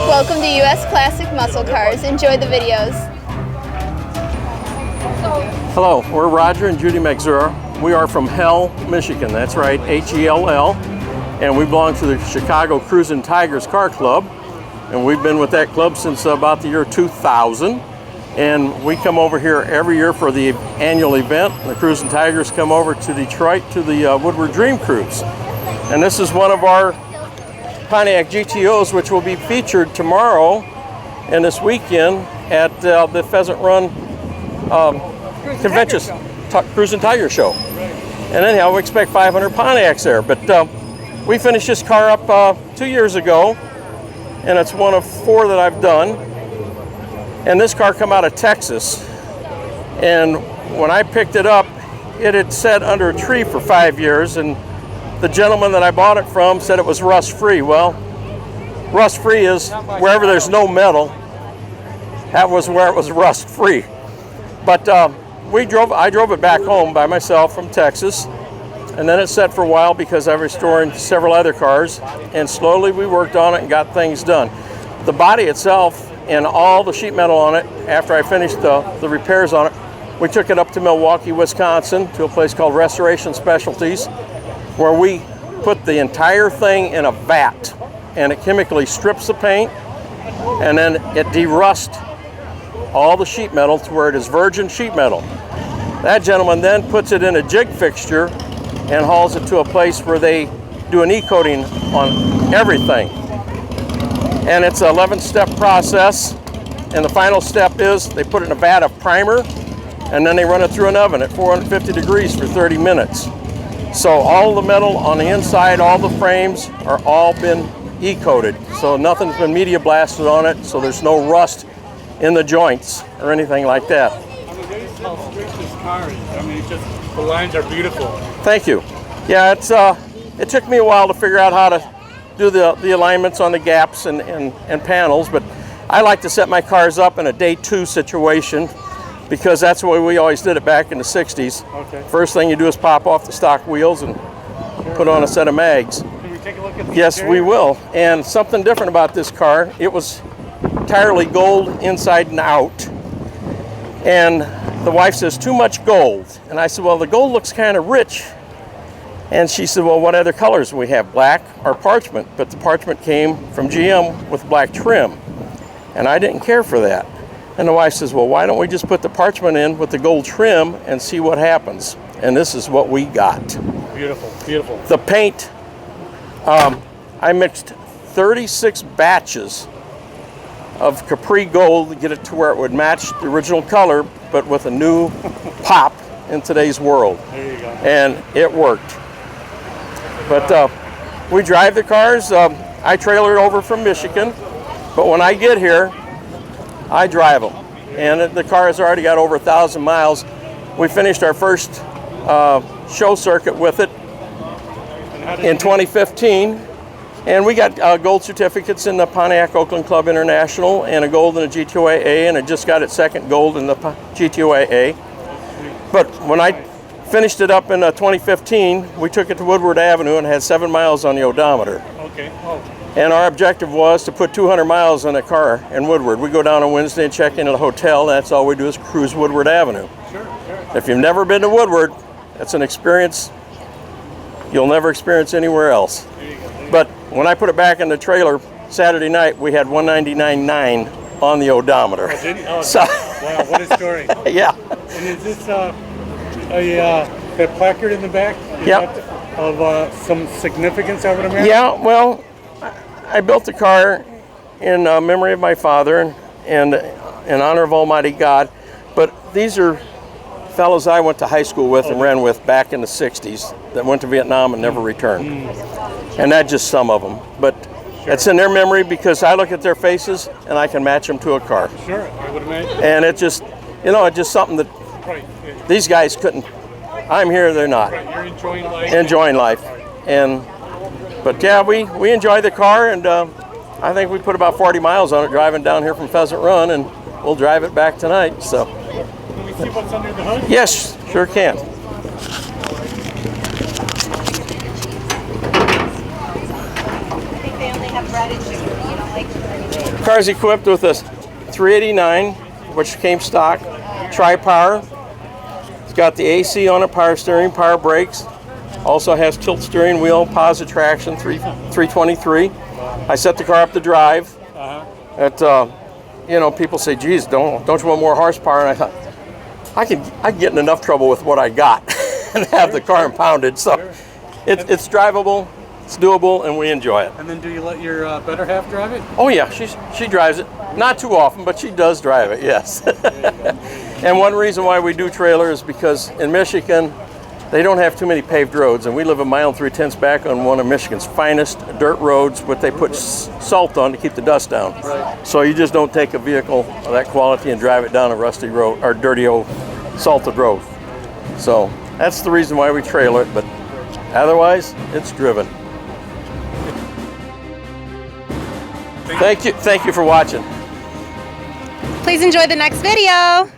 Welcome to US Classic Muscle Cars. Enjoy the videos. Hello, we're Roger and Judy Magzura. We are from Hell, Michigan. That's right, H-E-L-L. And we belong to the Chicago Cruisin' Tigers Car Club. And we've been with that club since about the year 2000. And we come over here every year for the annual event. The Cruisin' Tigers come over to Detroit to the Woodward Dream Cruise. And this is one of our Pontiac GTOs, which will be featured tomorrow and this weekend at the Pheasant Run Convention Cruisin' Tiger Show. And anyhow, we expect 500 Pontiacs there. But we finished this car up 2 years ago, and it's one of 4 that I've done. And this car come out of Texas. And when I picked it up, it had sat under a tree for 5 years, and the gentleman that I bought it from said it was rust-free. Well, rust-free is wherever there's no metal. That was where it was rust-free. But I drove it back home by myself from Texas, and then it sat for a while because I was restoring several other cars, and slowly we worked on it and got things done. The body itself and all the sheet metal on it, after I finished the repairs on it, we took it up to Milwaukee, Wisconsin, to a place called Restoration Specialties, where we put the entire thing in a vat, and it chemically strips the paint, and then it derusts all the sheet metal to where it is virgin sheet metal. That gentleman then puts it in a jig fixture and hauls it to a place where they do an e-coating on everything. And it's an 11-step process, and the final step is they put it in a vat of primer, and then they run it through an oven at 450 degrees for 30 minutes. So all the metal on the inside, all the frames are all been e-coated. So nothing's been media blasted on it, so there's no rust in the joints or anything like that. I'm amazed how straight this car is. I mean, the lines are beautiful. Thank you. Yeah, it took me a while to figure out how to do the alignments on the gaps and panels, but I like to set my cars up in a day 2 situation, because that's the way we always did it back in the 60s. Okay. First thing you do is pop off the stock wheels and put on a set of mags. Can we take a look at the Yes, interior? we will. And something different about this car, it was entirely gold inside and out. And the wife says, too much gold. And I said, well, the gold looks kind of rich. And she said, well, what other colors do we have? Black or parchment? But the parchment came from GM with black trim. And I didn't care for that. And the wife says, well, why don't we just put the parchment in with the gold trim and see what happens? And this is what we got. Beautiful, beautiful. The paint, I mixed 36 batches of Capri Gold to get it to where it would match the original color, but with a new pop in today's world. There you go. And it worked. But we drive the cars. I trailer it over from Michigan, but when I get here, I drive them. And the car has already got over 1,000 miles. We finished our first show circuit with it in 2015. And we got gold certificates in the Pontiac Oakland Club International and a gold in the GTO-A, and it just got its second gold in the GTO-A. But when I finished it up in 2015, we took it to Woodward Avenue and had 7 miles on the odometer. Okay. Oh. And our objective was to put 200 miles on a car in Woodward. We go down on Wednesday and check into the hotel, and that's all we do is cruise Woodward Avenue. Sure, sure. If you've never been to Woodward, that's an experience you'll never experience anywhere else. There you go. But when I put it back in the trailer Saturday night, we had 199.9 on the odometer. Oh, did you? Oh, So, wow, what a story. yeah. And is this that placard in the back? Is Yep. that of some significance, I would imagine? Yeah, well, I built the car in memory of my father and in honor of Almighty God. But these are fellows I went to high school with and ran with back in the 60s that went to Vietnam and never returned. And that's just some of them. But It's in their memory because I look at their faces and I can match them to a car. Sure, I would imagine. And it just, it's just something that Right. these guys couldn't. I'm here, they're not. Right. You're enjoying life. Enjoying life. But yeah, we enjoy the car, and I think we put about 40 miles on it driving down here from Pheasant Run, and we'll drive it back tonight. So. Can we see what's under the hood? Yes, sure can. They only have bread and chicken. You don't like Car's equipped with a 389, which came stock, tri-power. It's got the AC on it, power steering, power brakes. Also has tilt steering wheel, positive traction, 323. I set the car up to drive. People say, "Geez, don't you want more horsepower?" And I thought, I can get in enough trouble with what I got and have the car impounded. So it's drivable. It's doable, and we enjoy it. And then do you let your better half drive it? Oh yeah, she drives it. Not too often, but she does drive it, yes. And one reason why we do trailer is because in Michigan, they don't have too many paved roads, and we live a mile and 3/10 back on one of Michigan's finest dirt roads, but they put salt on to keep the dust down. Right. So you just don't take a vehicle of that quality and drive it down a rusty road or dirty old salted road. So that's the reason why we trailer it, but otherwise, it's driven. Thank you for watching. Please enjoy the next video.